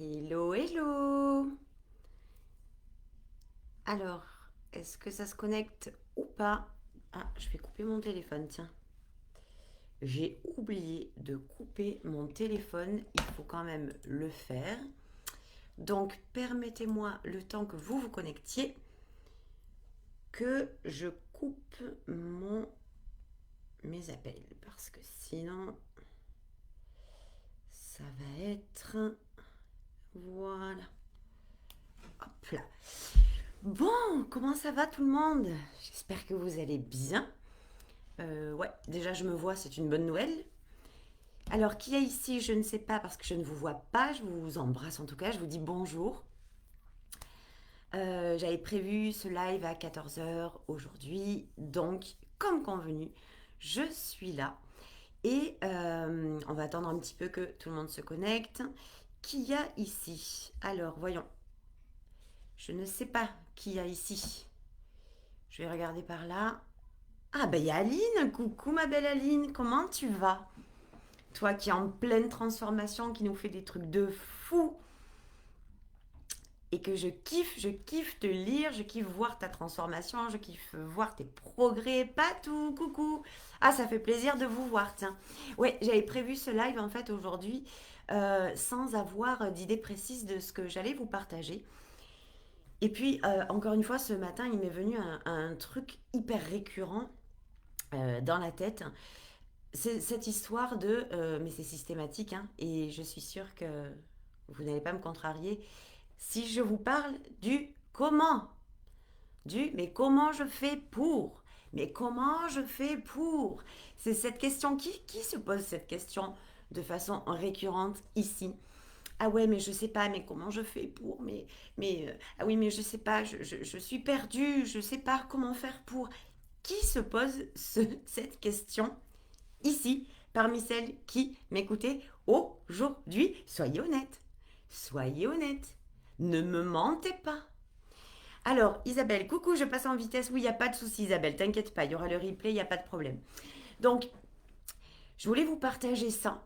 Hello, hello. Alors, est-ce que ça se connecte ou pas? Ah, je vais couper mon téléphone, tiens. J'ai oublié de couper mon téléphone, il faut quand même le faire. Donc, permettez-moi le temps que vous vous connectiez, que je coupe mes appels, parce que sinon, ça va être... Voilà, hop là. Bon, comment ça va tout le monde? J'espère que vous allez bien. Ouais, déjà je me vois, c'est une bonne nouvelle. Alors, qui est ici? Je ne sais pas parce que je ne vous vois pas. Je vous embrasse en tout cas, je vous dis bonjour. J'avais prévu ce live à 14 heures aujourd'hui, donc comme convenu, je suis là. Et on va attendre un petit peu que tout le monde se connecte. Qui y a ici? Alors, voyons. Je ne sais pas qui y a ici. Je vais regarder par là. Ah, ben il y a Aline. Coucou ma belle Aline, comment tu vas? Toi qui es en pleine transformation, qui nous fait des trucs de fou et que je kiffe te lire, je kiffe voir ta transformation, je kiffe voir tes progrès, pas tout, coucou. Ah, ça fait plaisir de vous voir, tiens. Ouais, j'avais prévu ce live en fait aujourd'hui sans avoir d'idée précise de ce que j'allais vous partager. Et puis, encore une fois, ce matin, il m'est venu un truc hyper récurrent dans la tête. C'est cette histoire de... mais c'est systématique, hein, et je suis sûre que vous n'allez pas me contrarier. Si je vous parle du comment, du mais comment je fais pour, mais comment je fais pour, c'est cette question qui se pose cette question de façon récurrente ici. Ah ouais, mais je sais pas, mais comment je fais pour, ah oui, mais je sais pas, je suis perdue, je sais pas comment faire pour. Qui se pose cette question ici, parmi celles qui m'écoutaient aujourd'hui? Soyez honnête. Soyez honnête. Ne me mentez pas. Alors, Isabelle, coucou, je passe en vitesse. Oui, il n'y a pas de souci, Isabelle, t'inquiète pas, il y aura le replay, il n'y a pas de problème. Donc, je voulais vous partager ça.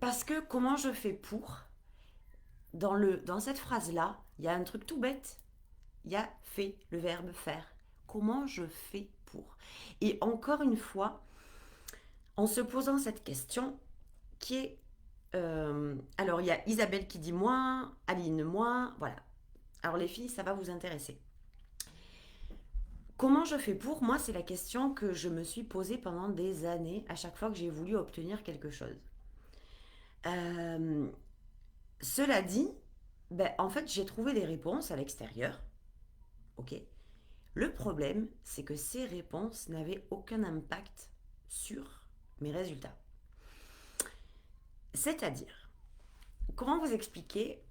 Parce que comment je fais pour, dans cette phrase-là, il y a un truc tout bête. Il y a fait, le verbe faire. Comment je fais pour? Et encore une fois, en se posant cette question, qui est... alors, il y a Isabelle qui dit moi, Aline moi, voilà. Alors les filles, ça va vous intéresser. Comment je fais pour? Moi, c'est la question que je me suis posée pendant des années à chaque fois que j'ai voulu obtenir quelque chose. Euh, Cela dit, ben, en fait, j'ai trouvé des réponses à l'extérieur. Ok. Le problème, c'est que ces réponses n'avaient aucun impact sur mes résultats. C'est-à-dire, comment vous expliquer?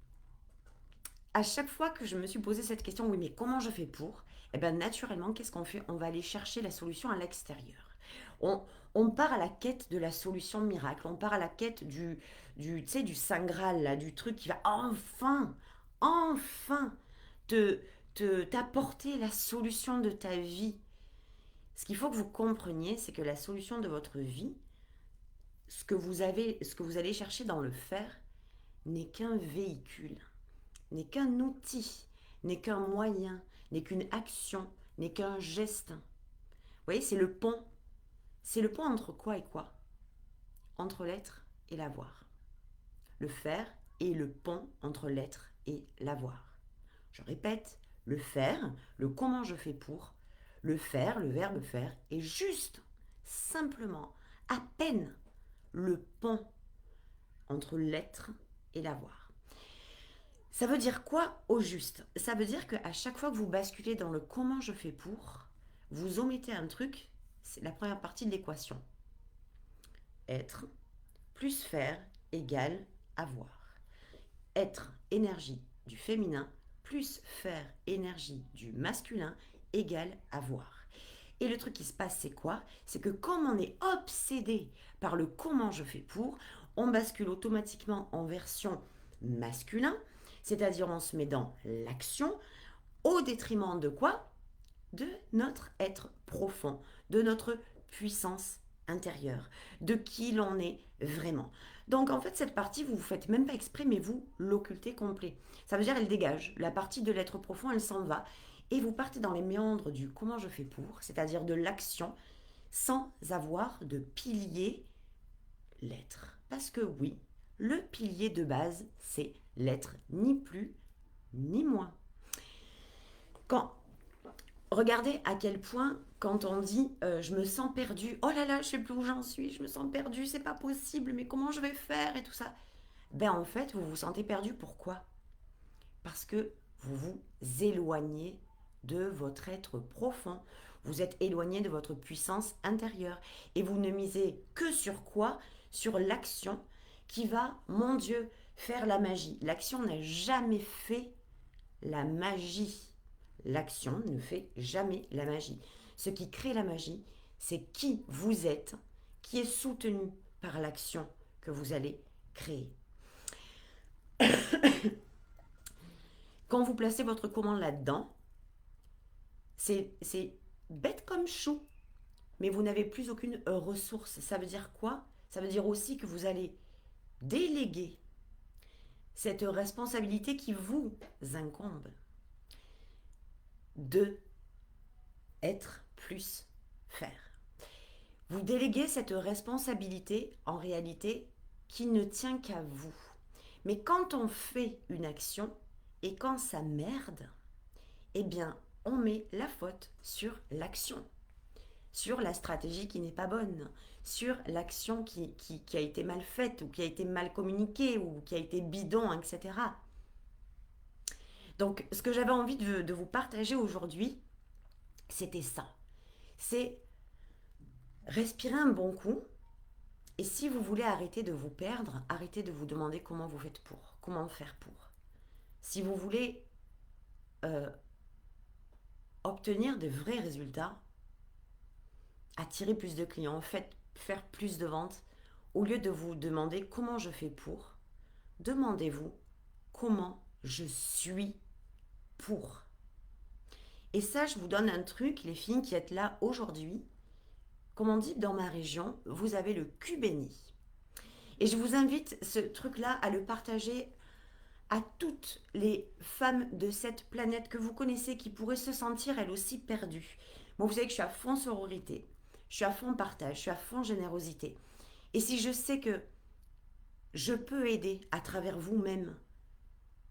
À chaque fois que je me suis posé cette question, oui, mais comment je fais pour? Eh bien, naturellement, qu'est-ce qu'on fait? On va aller chercher la solution à l'extérieur. On, on part à la quête de la solution miracle. On part à la quête tu sais, du Saint Graal, là, du truc qui va enfin te, t'apporter la solution de ta vie. Ce qu'il faut que vous compreniez, c'est que la solution de votre vie, ce que vous allez chercher dans le faire, n'est qu'un véhicule, n'est qu'un outil, n'est qu'un moyen, n'est qu'une action, n'est qu'un geste. Vous voyez, c'est le pont. C'est le pont entre quoi et quoi? Entre l'être et l'avoir. Le faire est le pont entre l'être et l'avoir. Je répète, le faire, le comment je fais pour, le faire, le verbe faire, est juste, simplement, à peine le pont entre l'être et l'avoir. Ça veut dire quoi au juste? Ça veut dire qu'à chaque fois que vous basculez dans le comment je fais pour, vous omettez un truc, c'est la première partie de l'équation. Être plus faire égale avoir. Être énergie du féminin plus faire énergie du masculin égale avoir. Et le truc qui se passe, c'est quoi? C'est que comme on est obsédé par le comment je fais pour, on bascule automatiquement en version masculin, c'est-à-dire on se met dans l'action, au détriment de quoi? De notre être profond, de notre puissance intérieure, de qui l'on est vraiment. Donc en fait, cette partie, vous ne faites même pas exprès, mais vous l'occultez complet. Ça veut dire elle dégage. La partie de l'être profond, elle s'en va. Et vous partez dans les méandres du comment je fais pour, c'est-à-dire de l'action, sans avoir de pilier l'être. Parce que oui, le pilier de base, c'est l'être, ni plus ni moins. Quand regardez à quel point, quand on dit je me sens perdu, oh là là, je sais plus où j'en suis, je me sens perdu, c'est pas possible, mais comment je vais faire et tout ça. Ben en fait, vous vous sentez perdu. Pourquoi? Parce que vous vous éloignez de votre être profond. Vous êtes éloigné de votre puissance intérieure. Et vous ne misez que sur quoi? Sur l'action qui va, mon Dieu, faire la magie. L'action n'a jamais fait la magie. L'action ne fait jamais la magie. Ce qui crée la magie, c'est qui vous êtes, qui est soutenu par l'action que vous allez créer. Quand vous placez votre commande là-dedans, c'est bête comme chou, mais vous n'avez plus aucune ressource. Ça veut dire quoi? Ça veut dire aussi que vous allez déléguer cette responsabilité qui vous incombe de être plus faire. Vous déléguez cette responsabilité en réalité qui ne tient qu'à vous. Mais quand on fait une action et quand ça merde, eh bien, on met la faute sur l'action, sur la stratégie qui n'est pas bonne, sur l'action qui a été mal faite ou qui a été mal communiquée ou qui a été bidon, etc. Donc, ce que j'avais envie de vous partager aujourd'hui, c'était ça. C'est respirer un bon coup. Et si vous voulez arrêter de vous perdre, arrêtez de vous demander comment vous faites pour, comment faire pour. Si vous voulez obtenir de vrais résultats, attirer plus de clients, faire plus de ventes, au lieu de vous demander comment je fais pour, demandez-vous comment je suis pour. Et ça, je vous donne un truc, les filles qui êtes là aujourd'hui. Comme on dit dans ma région, vous avez le cul béni. Et je vous invite ce truc-là à le partager à toutes les femmes de cette planète que vous connaissez qui pourraient se sentir elles aussi perdues. Moi, vous savez que je suis à fond sororité, je suis à fond partage, je suis à fond générosité. Et si je sais que je peux aider à travers vous-même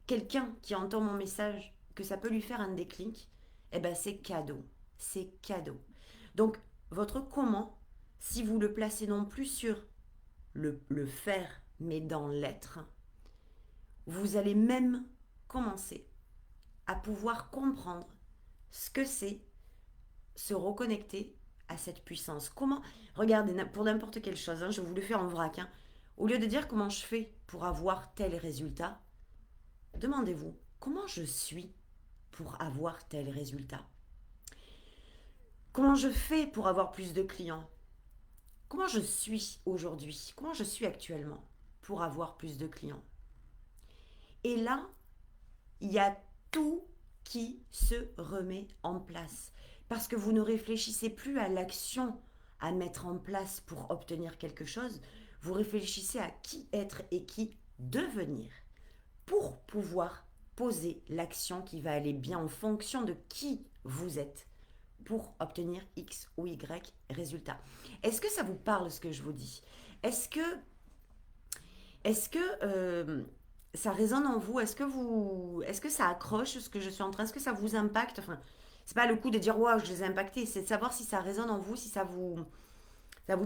quelqu'un qui entend mon message, que ça peut lui faire un déclic, eh ben c'est cadeau. C'est cadeau. Donc, votre comment, si vous le placez non plus sur le faire, mais dans l'être, vous allez même commencer à pouvoir comprendre ce que c'est se reconnecter à cette puissance. Comment, regardez, pour n'importe quelle chose, hein, je vous le fais en vrac, hein, au lieu de dire comment je fais pour avoir tel résultat, demandez-vous comment je suis pour avoir tel résultat. Comment je fais pour avoir plus de clients? Comment je suis aujourd'hui? Comment je suis actuellement pour avoir plus de clients? Et là, il y a tout qui se remet en place. Parce que vous ne réfléchissez plus à l'action à mettre en place pour obtenir quelque chose. Vous réfléchissez à qui être et qui devenir pour pouvoir poser l'action qui va aller bien en fonction de qui vous êtes pour obtenir X ou Y résultat. Est-ce que ça vous parle ce que je vous dis? Est-ce que ça résonne en vous? Est-ce que ça accroche ce que je suis en train? Est-ce que ça vous impacte? Enfin, c'est pas le coup de dire waouh, je les ai impactés, c'est de savoir si ça résonne en vous, si ça vous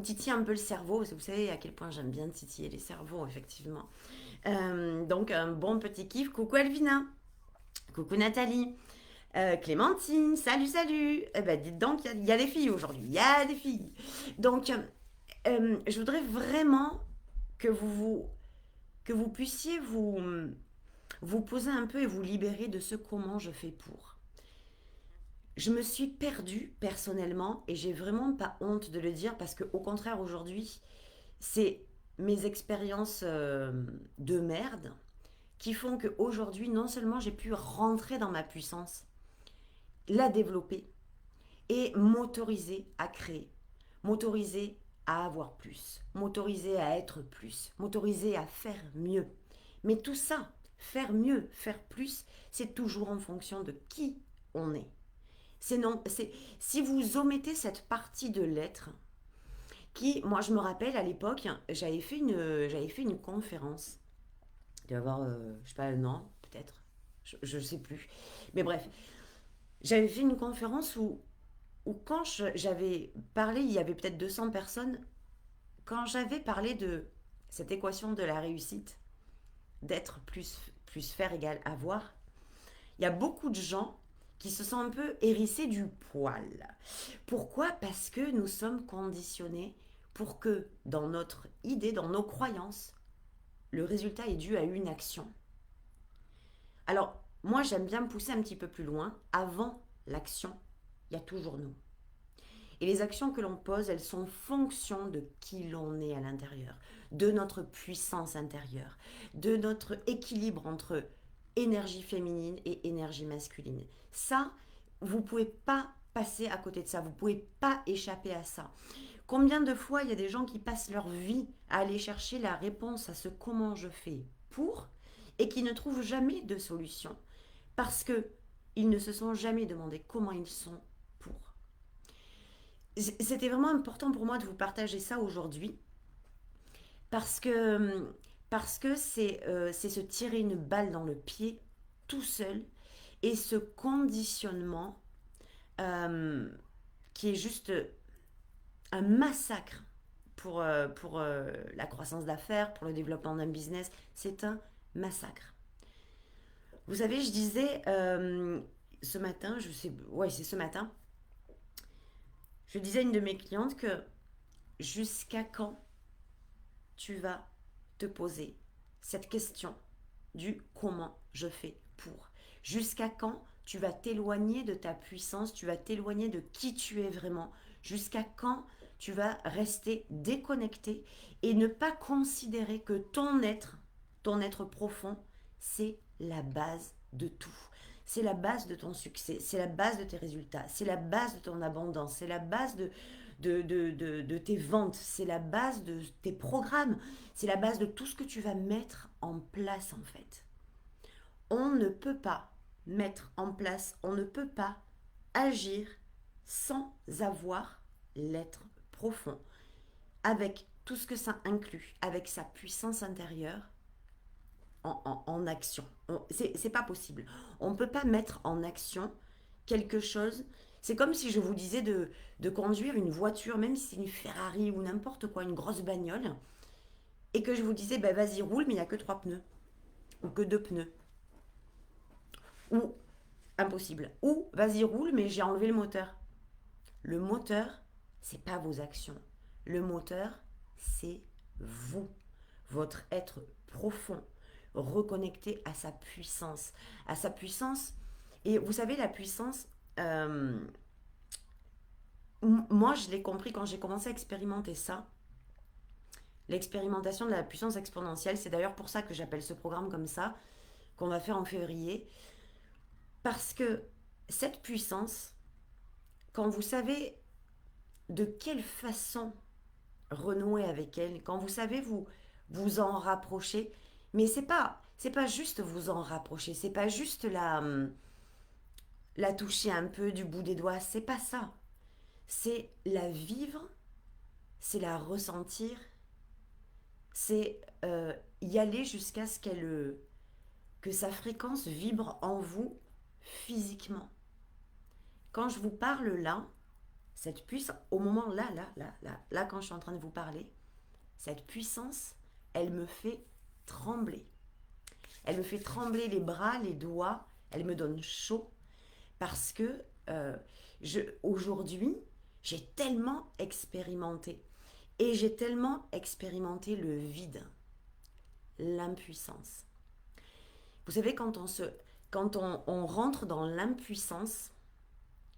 titille un peu le cerveau. Parce que vous savez à quel point j'aime bien titiller les cerveaux, effectivement. Donc, un bon petit kiff. Coucou Elvina. Coucou Nathalie. Clémentine, salut, salut. Eh ben, dites donc, il y a des filles aujourd'hui. Il y a des filles. Donc, je voudrais vraiment que vous puissiez vous poser un peu et vous libérer de ce comment je fais pour. Je me suis perdue personnellement et j'ai vraiment pas honte de le dire parce que au contraire aujourd'hui, c'est mes expériences de merde qui font qu'aujourd'hui, non seulement j'ai pu rentrer dans ma puissance, la développer et m'autoriser à créer, m'autoriser à avoir plus, m'autoriser à être plus, m'autoriser à faire mieux. Mais tout ça, faire mieux, faire plus, c'est toujours en fonction de qui on est. C'est non, c'est si vous omettez cette partie de l'être, qui, moi je me rappelle à l'époque, j'avais fait une conférence. Il doit y avoir, je sais pas, un an peut-être, je sais plus. Mais bref, j'avais fait une conférence où quand j'avais parlé, il y avait peut-être 200 personnes, quand j'avais parlé de cette équation de la réussite, d'être plus faire égale avoir, il y a beaucoup de gens qui se sont un peu hérissés du poil. Pourquoi? Parce que nous sommes conditionnés pour que dans notre idée, dans nos croyances, le résultat est dû à une action. Alors, moi, j'aime bien me pousser un petit peu plus loin. Avant l'action, il y a toujours nous. Et les actions que l'on pose, elles sont fonction de qui l'on est à l'intérieur, de notre puissance intérieure, de notre équilibre entre énergie féminine et énergie masculine. Ça, vous ne pouvez pas passer à côté de ça, vous ne pouvez pas échapper à ça. Combien de fois il y a des gens qui passent leur vie à aller chercher la réponse à ce comment je fais pour et qui ne trouvent jamais de solution parce que ils ne se sont jamais demandé comment ils sont pour. C'était vraiment important pour moi de vous partager ça aujourd'hui parce que c'est se tirer une balle dans le pied tout seul et ce conditionnement euh, qui est juste un massacre pour la croissance d'affaires, pour le développement d'un business. C'est un massacre. Vous savez, je disais ce matin, je sais, ouais, c'est ce matin, je disais à une de mes clientes que jusqu'à quand tu vas te poser cette question du comment je fais pour. Jusqu'à quand tu vas t'éloigner de ta puissance, tu vas t'éloigner de qui tu es vraiment. Jusqu'à quand tu vas rester déconnecté et ne pas considérer que ton être profond, c'est la base de tout. C'est la base de ton succès, c'est la base de tes résultats, c'est la base de ton abondance, c'est la base de tes ventes, c'est la base de tes programmes, c'est la base de tout ce que tu vas mettre en place en fait. On ne peut pas mettre en place, on ne peut pas agir sans avoir l'être profond, avec tout ce que ça inclut, avec sa puissance intérieure en action. C'est pas possible. On ne peut pas mettre en action quelque chose. C'est comme si je vous disais de conduire une voiture, même si c'est une Ferrari ou n'importe quoi, une grosse bagnole, et que je vous disais, ben vas-y, roule, mais il n'y a que trois pneus, ou que deux pneus. Ou impossible. Ou vas-y, roule, mais j'ai enlevé le moteur. Le moteur, c'est pas vos actions. Le moteur, c'est vous, votre être profond, reconnecté à sa puissance. À sa puissance. Et vous savez, la puissance, moi, je l'ai compris quand j'ai commencé à expérimenter ça. L'expérimentation de la puissance exponentielle, c'est d'ailleurs pour ça que j'appelle ce programme comme ça, qu'on va faire en février. Parce que cette puissance, quand vous savez de quelle façon renouer avec elle, quand vous savez vous en rapprocher, mais c'est pas juste vous en rapprocher, c'est pas juste la toucher un peu du bout des doigts, c'est pas ça. C'est la vivre, c'est la ressentir, c'est y aller jusqu'à ce que sa fréquence vibre en vous physiquement. Quand je vous parle là, cette puissance, au moment là, quand je suis en train de vous parler, cette puissance, elle me fait trembler. Elle me fait trembler les bras, les doigts, elle me donne chaud parce que aujourd'hui, j'ai tellement expérimenté. Et j'ai tellement expérimenté le vide, l'impuissance. Vous savez, quand on rentre dans l'impuissance,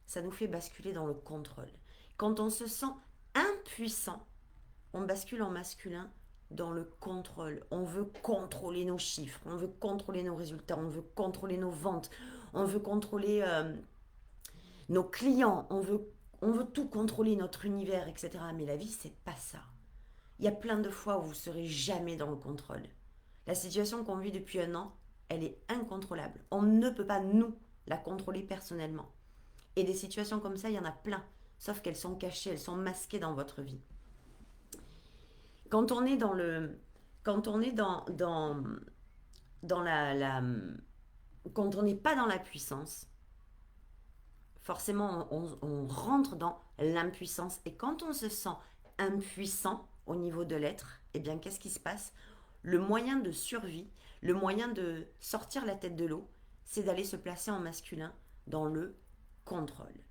ça nous fait basculer dans le contrôle. Quand on se sent impuissant, on bascule en masculin dans le contrôle. On veut contrôler nos chiffres, on veut contrôler nos résultats, on veut contrôler nos ventes, on veut contrôler nos clients, On veut tout contrôler, notre univers, etc. Mais la vie, c'est pas ça. Il y a plein de fois où vous ne serez jamais dans le contrôle. La situation qu'on vit depuis un an, elle est incontrôlable. On ne peut pas, nous, la contrôler personnellement. Et des situations comme ça, il y en a plein. Sauf qu'elles sont cachées, elles sont masquées dans votre vie. Quand on est dans le... Quand on est dans quand on n'est pas dans la puissance, forcément, on rentre dans l'impuissance. Et quand on se sent impuissant au niveau de l'être, eh bien, qu'est-ce qui se passe? Le moyen de survie, le moyen de sortir la tête de l'eau, c'est d'aller se placer en masculin dans le contrôle.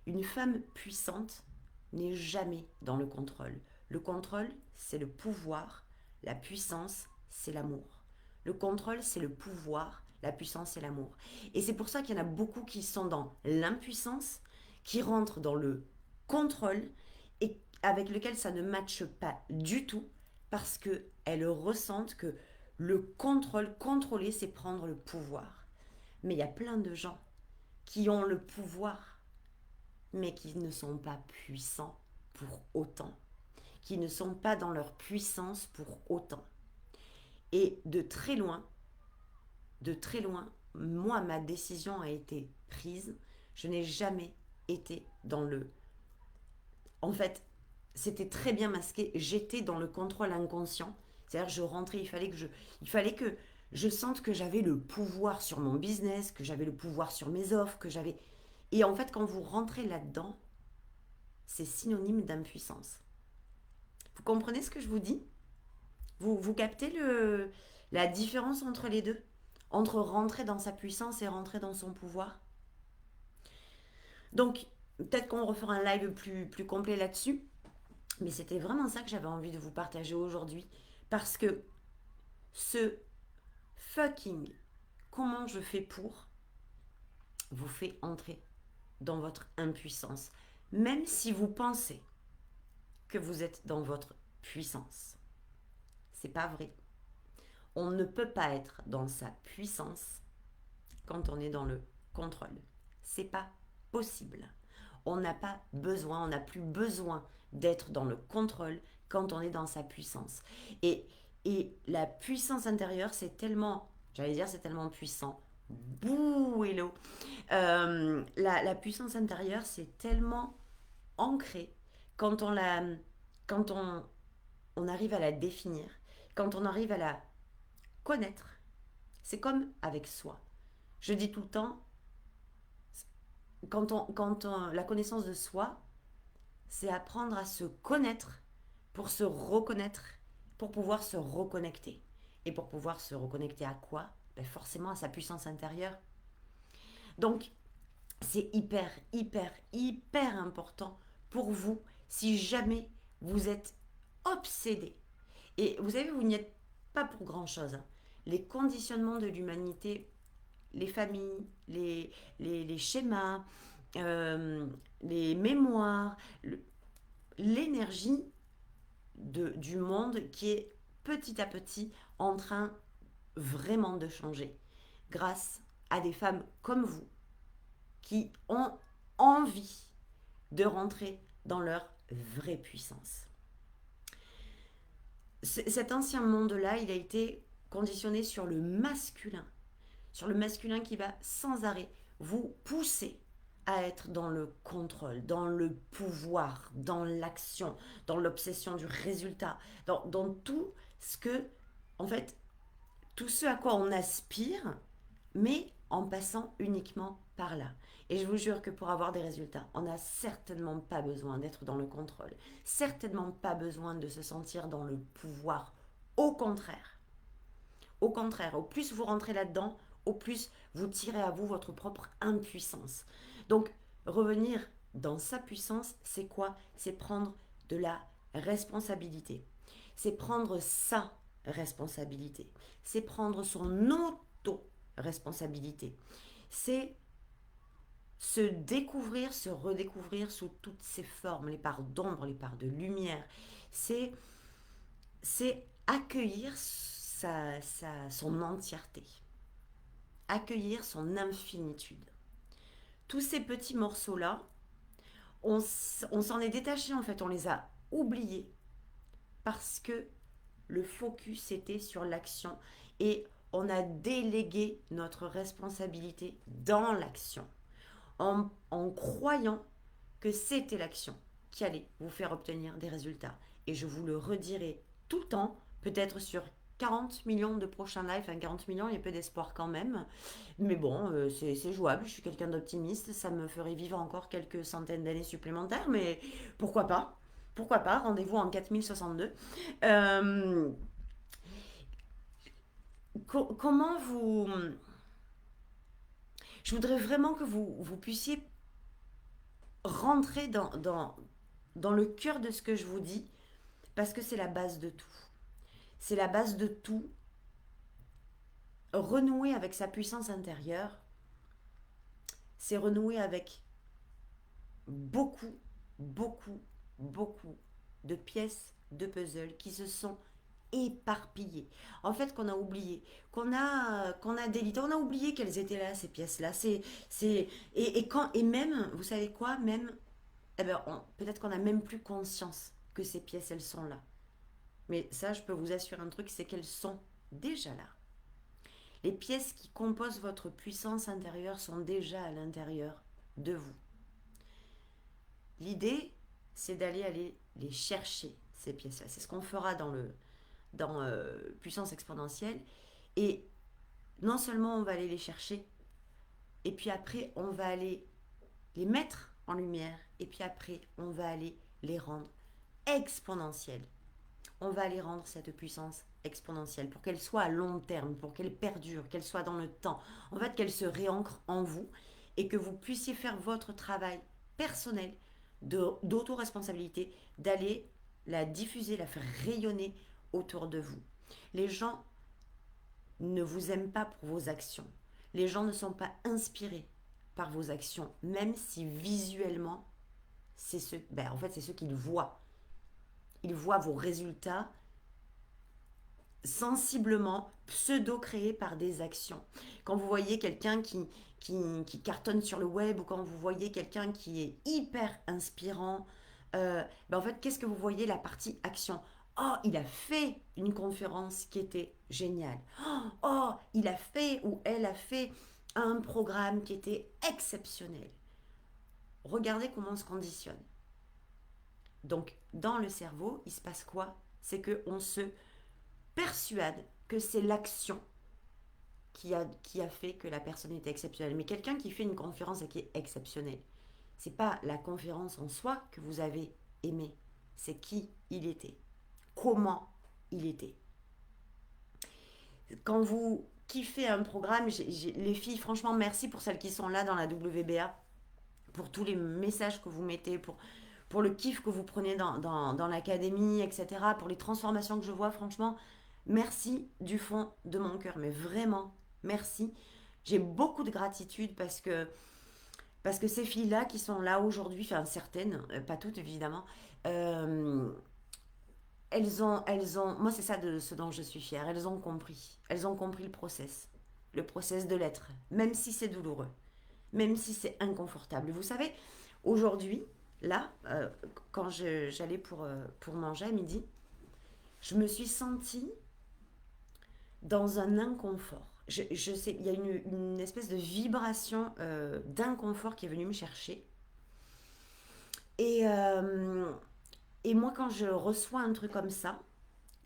Une femme puissante n'est jamais dans le contrôle. Le contrôle, c'est le pouvoir. La puissance, c'est l'amour. Le contrôle, c'est le pouvoir. La puissance, c'est l'amour. Et c'est pour ça qu'il y en a beaucoup qui sont dans l'impuissance, qui rentrent dans le contrôle et avec lequel ça ne matche pas du tout parce qu'elles ressentent que le contrôle, contrôler, c'est prendre le pouvoir. Mais il y a plein de gens qui ont le pouvoir, mais qui ne sont pas puissants pour autant, qui ne sont pas dans leur puissance pour autant. Et de très loin, moi, ma décision a été prise. Je n'ai jamais été dans le... En fait, c'était très bien masqué. J'étais dans le contrôle inconscient. C'est-à-dire, je rentrais, il fallait que je sente que j'avais le pouvoir sur mon business, que j'avais le pouvoir sur mes offres, que j'avais... Et en fait, quand vous rentrez là-dedans, c'est synonyme d'impuissance. Vous comprenez ce que je vous dis? Vous captez la différence entre les deux? Entre rentrer dans sa puissance et rentrer dans son pouvoir? Donc, peut-être qu'on refera un live plus complet là-dessus. Mais c'était vraiment ça que j'avais envie de vous partager aujourd'hui. Parce que ce fucking comment je fais pour vous fait entrer dans votre impuissance. Même si vous pensez que vous êtes dans votre puissance. C'est pas vrai. On ne peut pas être dans sa puissance quand on est dans le contrôle. C'est pas possible. On n'a pas besoin, on n'a plus besoin d'être dans le contrôle quand on est dans sa puissance. Et la puissance intérieure, c'est tellement, j'allais dire, c'est tellement puissant. Bouh, hello. La puissance intérieure, c'est tellement ancré quand quand on arrive à la définir, quand on arrive à la connaître. C'est comme avec soi. Je dis tout le temps, la connaissance de soi, c'est apprendre à se connaître pour se reconnaître, pour pouvoir se reconnecter. Et pour pouvoir se reconnecter à quoi? Ben forcément à sa puissance intérieure. Donc, c'est hyper, hyper, hyper important pour vous si jamais vous êtes obsédé. Et vous savez, vous n'y êtes pas pour grand-chose. Hein. Les conditionnements de l'humanité, les familles, les schémas, les mémoires, l'énergie du monde qui est petit à petit en train vraiment de changer grâce à des femmes comme vous qui ont envie de rentrer dans leur vraie puissance. Cet ancien monde-là, il a été conditionné sur le masculin qui va sans arrêt vous pousser à être dans le contrôle, dans le pouvoir, dans l'action, dans l'obsession du résultat, dans tout ce que, en fait, tout ce à quoi on aspire, mais en passant uniquement par là. Et je vous jure que pour avoir des résultats, on n'a certainement pas besoin d'être dans le contrôle, certainement pas besoin de se sentir dans le pouvoir. Au contraire, au plus vous rentrez là-dedans, au plus vous tirez à vous votre propre impuissance. Donc, revenir dans sa puissance, c'est quoi? C'est prendre de la responsabilité. C'est prendre sa responsabilité. C'est prendre son auto-responsabilité. C'est se découvrir, se redécouvrir sous toutes ses formes, les parts d'ombre, les parts de lumière. C'est accueillir son entièreté, accueillir son infinitude. Tous ces petits morceaux-là, On s'en est détaché en fait, on les a oubliés parce que le focus était sur l'action et on a délégué notre responsabilité dans l'action en croyant que c'était l'action qui allait vous faire obtenir des résultats. Et je vous le redirai tout le temps, peut-être sur 40 millions de prochains lives, enfin 40 millions, il y a peu d'espoir quand même. Mais bon, c'est jouable, je suis quelqu'un d'optimiste, ça me ferait vivre encore quelques centaines d'années supplémentaires, mais pourquoi pas? Pourquoi pas? Rendez-vous en 4062. Euh, comment vous... Je voudrais vraiment que vous puissiez rentrer dans le cœur de ce que je vous dis, parce que c'est la base de tout. C'est la base de tout. Renouer avec sa puissance intérieure, c'est renouer avec beaucoup, beaucoup, beaucoup de pièces de puzzle qui se sont éparpillées. En fait, qu'on a oublié, qu'on a délité, on a oublié qu'elles étaient là, ces pièces-là. Et même, vous savez quoi, même, eh ben, peut-être qu'on n'a même plus conscience que ces pièces, elles sont là. Mais ça, je peux vous assurer un truc, c'est qu'elles sont déjà là. Les pièces qui composent votre puissance intérieure sont déjà à l'intérieur de vous. L'idée, c'est aller les chercher, ces pièces-là. C'est ce qu'on fera dans puissance exponentielle. Et non seulement on va aller les chercher, et puis après, on va aller les mettre en lumière, et puis après, on va aller les rendre exponentielles. On va aller rendre cette puissance exponentielle pour qu'elle soit à long terme, pour qu'elle perdure, qu'elle soit dans le temps. En fait, qu'elle se réancre en vous et que vous puissiez faire votre travail personnel d'autoresponsabilité, d'aller la diffuser, la faire rayonner autour de vous. Les gens ne vous aiment pas pour vos actions. Les gens ne sont pas inspirés par vos actions, même si visuellement, en fait, c'est ce qu'ils voient. Ils voient vos résultats sensiblement pseudo-créés par des actions. Quand vous voyez quelqu'un qui cartonne sur le web ou quand vous voyez quelqu'un qui est hyper inspirant, en fait, qu'est-ce que vous voyez? La partie action. Oh, il a fait une conférence qui était géniale. Oh, il a fait ou elle a fait un programme qui était exceptionnel. Regardez comment on se conditionne. Donc, dans le cerveau, il se passe quoi? C'est qu'on se persuade que c'est l'action qui a fait que la personne était exceptionnelle. Mais quelqu'un qui fait une conférence et qui est exceptionnel, c'est pas la conférence en soi que vous avez aimé, c'est qui il était, comment il était. Quand vous kiffez un programme, les filles, franchement, merci pour celles qui sont là dans la WBA, pour tous les messages que vous mettez, pour le kiff que vous prenez dans l'académie, etc., pour les transformations que je vois, franchement, merci du fond de mon cœur, mais vraiment, merci. J'ai beaucoup de gratitude parce que ces filles-là qui sont là aujourd'hui, enfin certaines, pas toutes évidemment, euh, moi c'est ça de ce dont je suis fière, elles ont compris le process de l'être, même si c'est douloureux, même si c'est inconfortable. Vous savez, aujourd'hui, là, quand j'allais pour manger à midi, je me suis sentie dans un inconfort. Je sais, il y a une espèce de vibration d'inconfort qui est venue me chercher. Et, euh, et moi, quand je reçois un truc comme ça,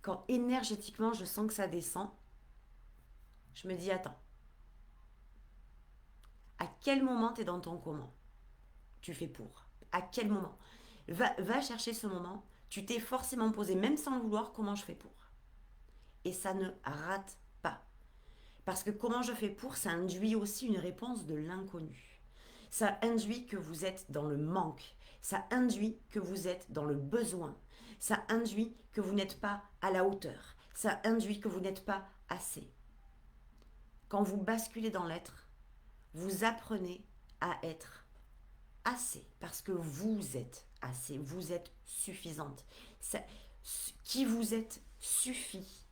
quand énergétiquement je sens que ça descend, je me dis, attends, à quel moment tu es dans ton comment? Tu fais pour? À quel moment? Va chercher ce moment. Tu t'es forcément posé, même sans le vouloir, comment je fais pour? Et ça ne rate pas. Parce que comment je fais pour, ça induit aussi une réponse de l'inconnu. Ça induit que vous êtes dans le manque. Ça induit que vous êtes dans le besoin. Ça induit que vous n'êtes pas à la hauteur. Ça induit que vous n'êtes pas assez. Quand vous basculez dans l'être, vous apprenez à être assez parce que vous êtes assez, vous êtes suffisante. Ça, qui vous êtes suffit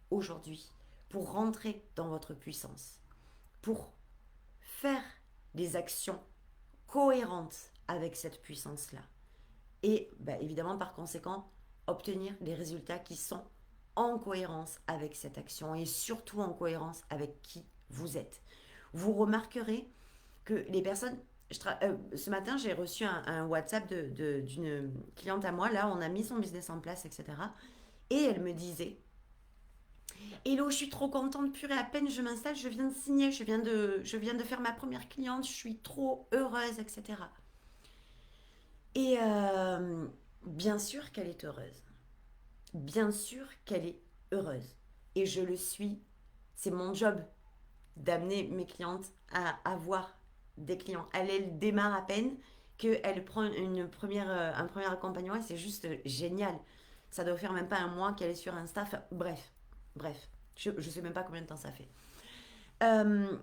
aujourd'hui pour rentrer dans votre puissance, pour faire des actions cohérente avec cette puissance-là. Et bah, évidemment, par conséquent, obtenir des résultats qui sont en cohérence avec cette action et surtout en cohérence avec qui vous êtes. Vous remarquerez que les personnes... ce matin, j'ai reçu un WhatsApp d'une cliente à moi. Là, on a mis son business en place, etc. Et elle me disait, Hello, je suis trop contente, purée, à peine je m'installe, je viens de signer, je viens de faire ma première cliente, je suis trop heureuse, etc. Et bien sûr qu'elle est heureuse. Bien sûr qu'elle est heureuse. Et je le suis. C'est mon job d'amener mes clientes à avoir des clients. Elle démarre à peine qu'elle prend un premier accompagnement et c'est juste génial. Ça doit faire même pas un mois qu'elle est sur Insta. Enfin, bref. Je ne sais même pas combien de temps ça fait. Euh,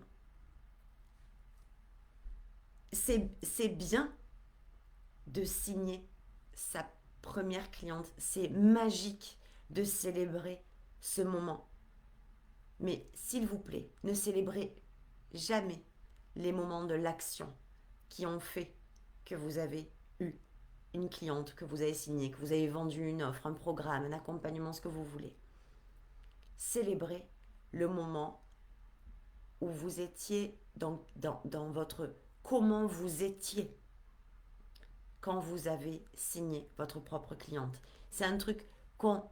c'est bien de signer sa première cliente. C'est magique de célébrer ce moment. Mais s'il vous plaît, ne célébrez jamais les moments de l'action qui ont fait que vous avez eu une cliente, que vous avez signée, que vous avez vendu une offre, un programme, un accompagnement, ce que vous voulez. Célébrez le moment où vous étiez dans votre... Comment vous étiez quand vous avez signé votre propre cliente. C'est un truc qu'on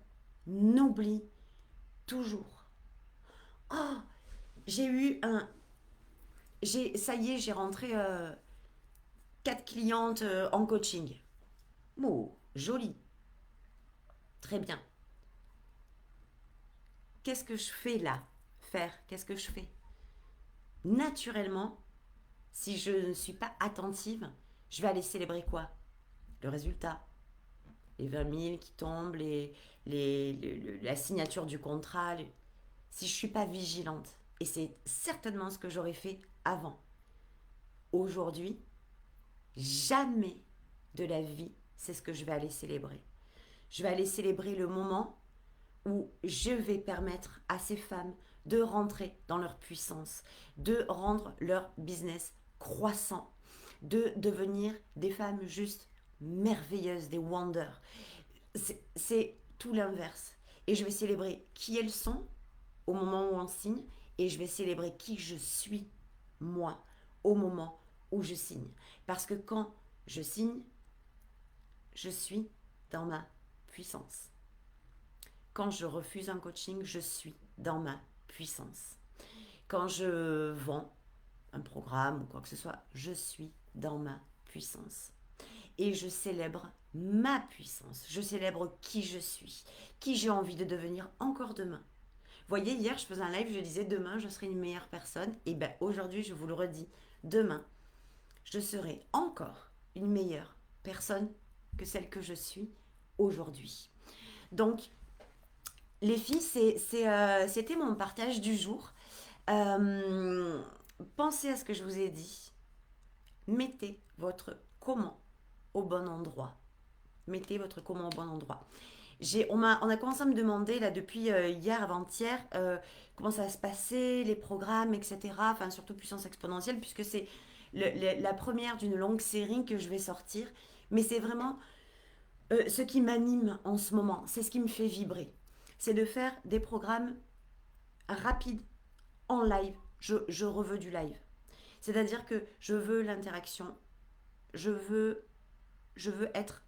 oublie toujours. Oh, j'ai eu un... Ça y est, j'ai rentré 4 clientes en coaching. Oh, joli. Très bien. Qu'est-ce que je fais là? Qu'est-ce que je fais? Naturellement, si je ne suis pas attentive, je vais aller célébrer quoi? Le résultat. Les 20 000 qui tombent, la signature du contrat. Si je ne suis pas vigilante, et c'est certainement ce que j'aurais fait avant, aujourd'hui, jamais de la vie, c'est ce que je vais aller célébrer. Je vais aller célébrer le moment où je vais permettre à ces femmes de rentrer dans leur puissance, de rendre leur business croissant, de devenir des femmes juste merveilleuses, des wonders. C'est tout l'inverse. Et je vais célébrer qui elles sont au moment où on signe et je vais célébrer qui je suis, moi, au moment où je signe. Parce que quand je signe, je suis dans ma puissance. Quand je refuse un coaching, je suis dans ma puissance. Quand je vends un programme ou quoi que ce soit, je suis dans ma puissance. Et je célèbre ma puissance. Je célèbre qui je suis, qui j'ai envie de devenir encore demain. Vous voyez, hier, je faisais un live, je disais demain, je serai une meilleure personne. Et bien aujourd'hui, je vous le redis, demain, je serai encore une meilleure personne que celle que je suis aujourd'hui. Donc, les filles, c'était mon partage du jour. Euh, Pensez à ce que je vous ai dit. Mettez votre comment au bon endroit. Mettez votre comment au bon endroit. On a commencé à me demander là depuis hier, avant-hier, comment ça va se passer, les programmes, etc. Enfin, surtout puissance exponentielle, puisque c'est la première d'une longue série que je vais sortir. Mais c'est vraiment ce qui m'anime en ce moment. C'est ce qui me fait vibrer. C'est de faire des programmes rapides en live. Je reveux du live. C'est-à-dire que je veux l'interaction. Je veux, je veux être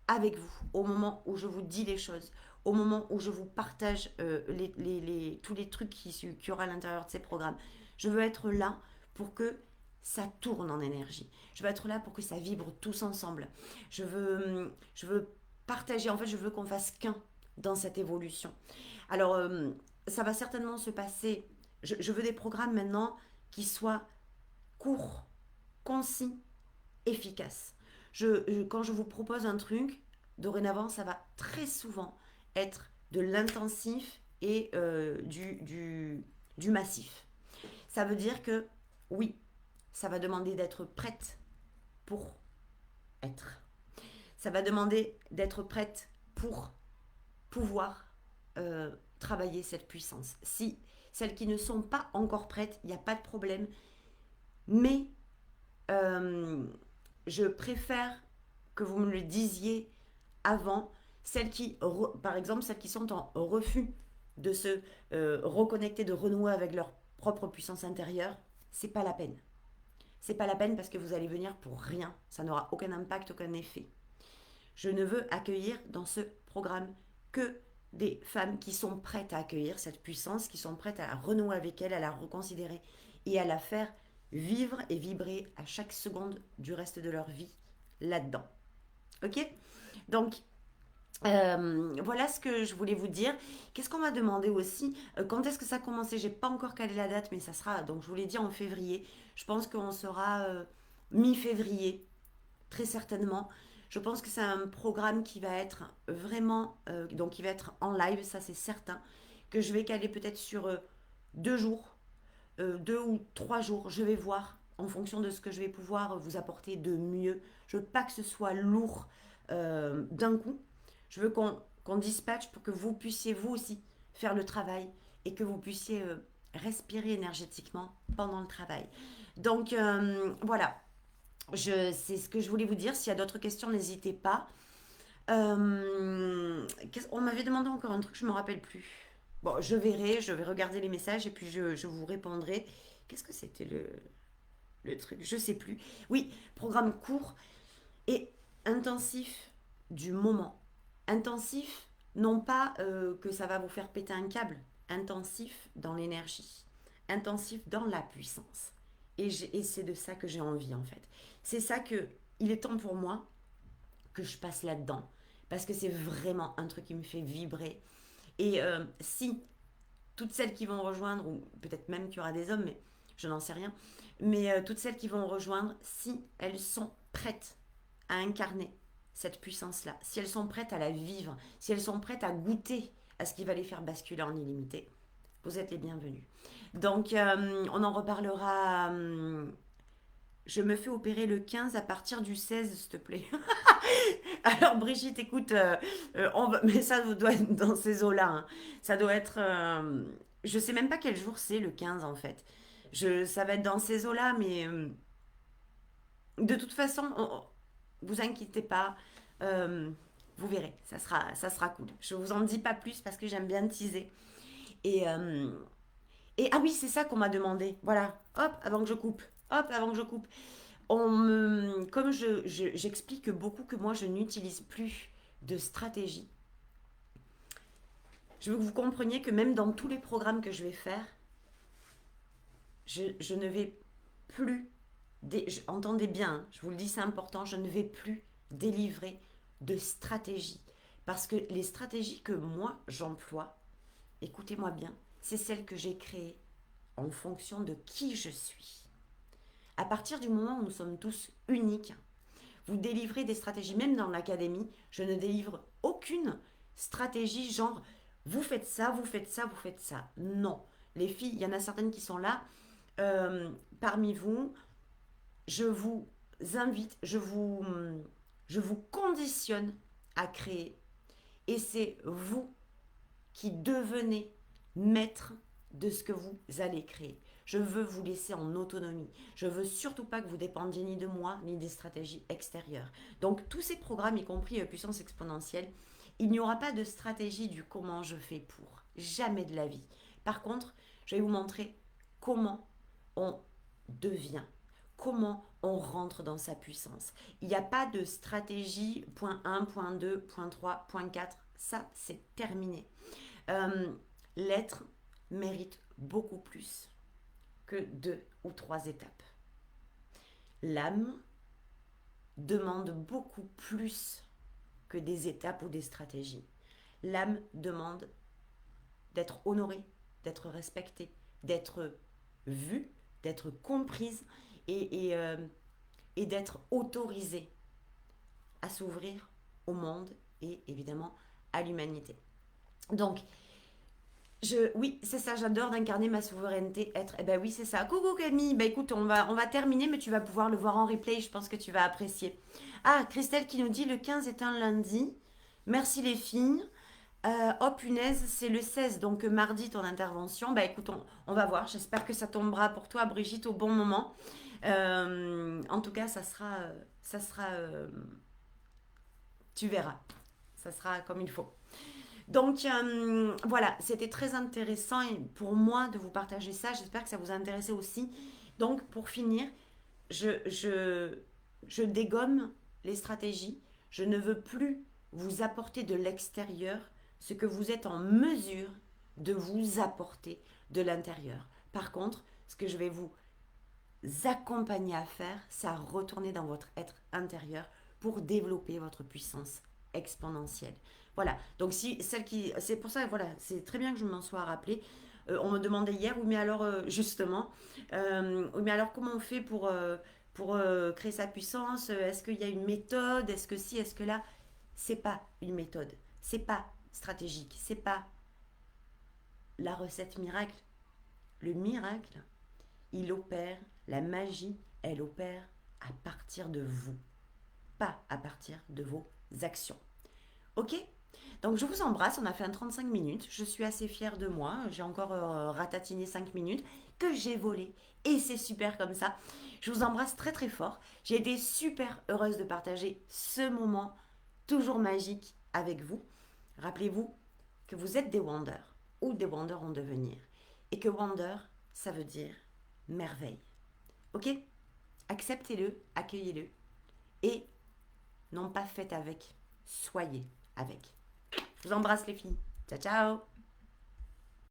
avec vous au moment où je vous dis les choses, au moment où je vous partage tous les trucs qu'il y aura à l'intérieur de ces programmes. Je veux être là pour que ça tourne en énergie. Je veux être là pour que ça vibre tous ensemble. Je veux partager, en fait, je veux qu'on fasse qu'un dans cette évolution. Alors, ça va certainement se passer. Je veux des programmes maintenant qui soient courts, concis, efficaces. Quand je vous propose un truc, dorénavant, ça va très souvent être de l'intensif et du massif. Ça veut dire que, oui, ça va demander d'être prête pour être. Ça va demander d'être prête pour pouvoir travailler cette puissance. Si celles qui ne sont pas encore prêtes, il n'y a pas de problème. Mais je préfère que vous me le disiez avant. Par exemple, celles qui sont en refus de se reconnecter, de renouer avec leur propre puissance intérieure, c'est pas la peine. C'est pas la peine parce que vous allez venir pour rien. Ça n'aura aucun impact, aucun effet. Je ne veux accueillir dans ce programme que des femmes qui sont prêtes à accueillir cette puissance, qui sont prêtes à renouer avec elle, à la reconsidérer et à la faire vivre et vibrer à chaque seconde du reste de leur vie là-dedans. Ok? Donc, voilà ce que je voulais vous dire. Qu'est-ce qu'on m'a demandé aussi? Quand est-ce que ça a commencé? J'ai pas encore calé la date, mais ça sera, donc je vous l'ai dit, en février. Je pense qu'on sera mi-février, très certainement. Je pense que c'est un programme qui va être vraiment, donc qui va être en live, ça c'est certain, que je vais caler peut-être sur 2 jours, 2 ou 3 jours. Je vais voir en fonction de ce que je vais pouvoir vous apporter de mieux. Je veux pas que ce soit lourd d'un coup. Je veux qu'on dispatche pour que vous puissiez vous aussi faire le travail et que vous puissiez respirer énergétiquement pendant le travail. Donc voilà, c'est ce que je voulais vous dire. S'il y a d'autres questions, n'hésitez pas. On m'avait demandé encore un truc, je ne me rappelle plus. Bon, je vais regarder les messages et puis je vous répondrai. Qu'est-ce que c'était le truc? Je sais plus. Oui, programme court et intensif du moment. Intensif, non pas que ça va vous faire péter un câble. Intensif dans l'énergie. Intensif dans la puissance. Et c'est de ça que j'ai envie en fait. C'est ça que il est temps pour moi que je passe là-dedans. Parce que c'est vraiment un truc qui me fait vibrer. Et si toutes celles qui vont rejoindre, ou peut-être même qu'il y aura des hommes, mais je n'en sais rien, mais toutes celles qui vont rejoindre, si elles sont prêtes à incarner cette puissance-là, si elles sont prêtes à la vivre, si elles sont prêtes à goûter à ce qui va les faire basculer en illimité, vous êtes les bienvenus. Donc, on en reparlera. Je me fais opérer le 15 à partir du 16, s'il te plaît. Alors, Brigitte, écoute, mais ça doit être dans ces eaux-là, hein. Ça doit être. Je sais même pas quel jour c'est le 15 en fait. Ça va être dans ces eaux-là, mais de toute façon, vous inquiétez pas. euh, vous verrez, ça sera cool. Je vous en dis pas plus parce que j'aime bien teaser. Et, euh, ah oui, c'est ça qu'on m'a demandé. Voilà, hop, avant que je coupe. Hop, avant que je coupe. Comme j'explique beaucoup que moi, je n'utilise plus de stratégie, je veux que vous compreniez que même dans tous les programmes que je vais faire, je ne vais plus, entendez bien, hein, je vous le dis, c'est important, je ne vais plus délivrer de stratégie. Parce que les stratégies que moi, j'emploie, écoutez-moi bien, c'est celles que j'ai créées en fonction de qui je suis. À partir du moment où nous sommes tous uniques, vous délivrez des stratégies, même dans l'académie, je ne délivre aucune stratégie genre vous faites ça, vous faites ça, vous faites ça. Non. Les filles, il y en a certaines qui sont là. Parmi vous, je vous invite, je vous conditionne à créer. Et c'est vous qui devenez maître de ce que vous allez créer. Je veux vous laisser en autonomie. Je veux surtout pas que vous dépendiez ni de moi, ni des stratégies extérieures. Donc tous ces programmes, y compris puissance exponentielle, il n'y aura pas de stratégie du comment je fais pour. Jamais de la vie. Par contre, je vais vous montrer comment on devient, comment on rentre dans sa puissance. Il n'y a pas de stratégie point 1, point 2, point 3, point 4. Ça, c'est terminé. L'être mérite beaucoup plus que 2 ou 3 étapes. L'âme demande beaucoup plus que des étapes ou des stratégies. L'âme demande d'être honorée, d'être respectée, d'être vue, d'être comprise et d'être autorisée à s'ouvrir au monde et évidemment à l'humanité. Donc, oui, c'est ça, j'adore d'incarner ma souveraineté, être. Eh ben oui, c'est ça. Coucou Camille, bah écoute, on va terminer, mais tu vas pouvoir le voir en replay, je pense que tu vas apprécier. Ah, Christelle qui nous dit le 15 est un lundi. Merci les filles. Oh punaise, c'est le 16, donc mardi ton intervention. Bah écoute, on va voir, j'espère que ça tombera pour toi, Brigitte, au bon moment. En tout cas, tu verras, ça sera comme il faut. Donc voilà, c'était très intéressant pour moi de vous partager ça. J'espère que ça vous a intéressé aussi. Donc pour finir, je, je, je dégomme les stratégies. Je ne veux plus vous apporter de l'extérieur ce que vous êtes en mesure de vous apporter de l'intérieur. Par contre, ce que je vais vous accompagner à faire, c'est à retourner dans votre être intérieur pour développer votre puissance exponentielle. Voilà. Donc si celle qui, c'est pour ça, voilà, c'est très bien que je m'en sois rappelé. On me demandait hier, oui mais alors justement, oui mais alors comment on fait pour créer sa puissance? Est-ce qu'il y a une méthode? Est-ce que si, est-ce que là? C'est pas une méthode, c'est pas stratégique, c'est pas la recette miracle. Le miracle, il opère, la magie, elle opère à partir de vous, pas à partir de vos actions. Ok? Donc je vous embrasse, on a fait un 35 minutes, je suis assez fière de moi, j'ai encore ratatiné 5 minutes que j'ai volé et c'est super comme ça. Je vous embrasse très très fort, j'ai été super heureuse de partager ce moment toujours magique avec vous. Rappelez-vous que vous êtes des Wonders ou des Wonders en devenir et que Wonder, ça veut dire merveille. Ok? Acceptez-le, accueillez-le et non pas faites avec, soyez avec. Je vous embrasse les filles. Ciao ciao.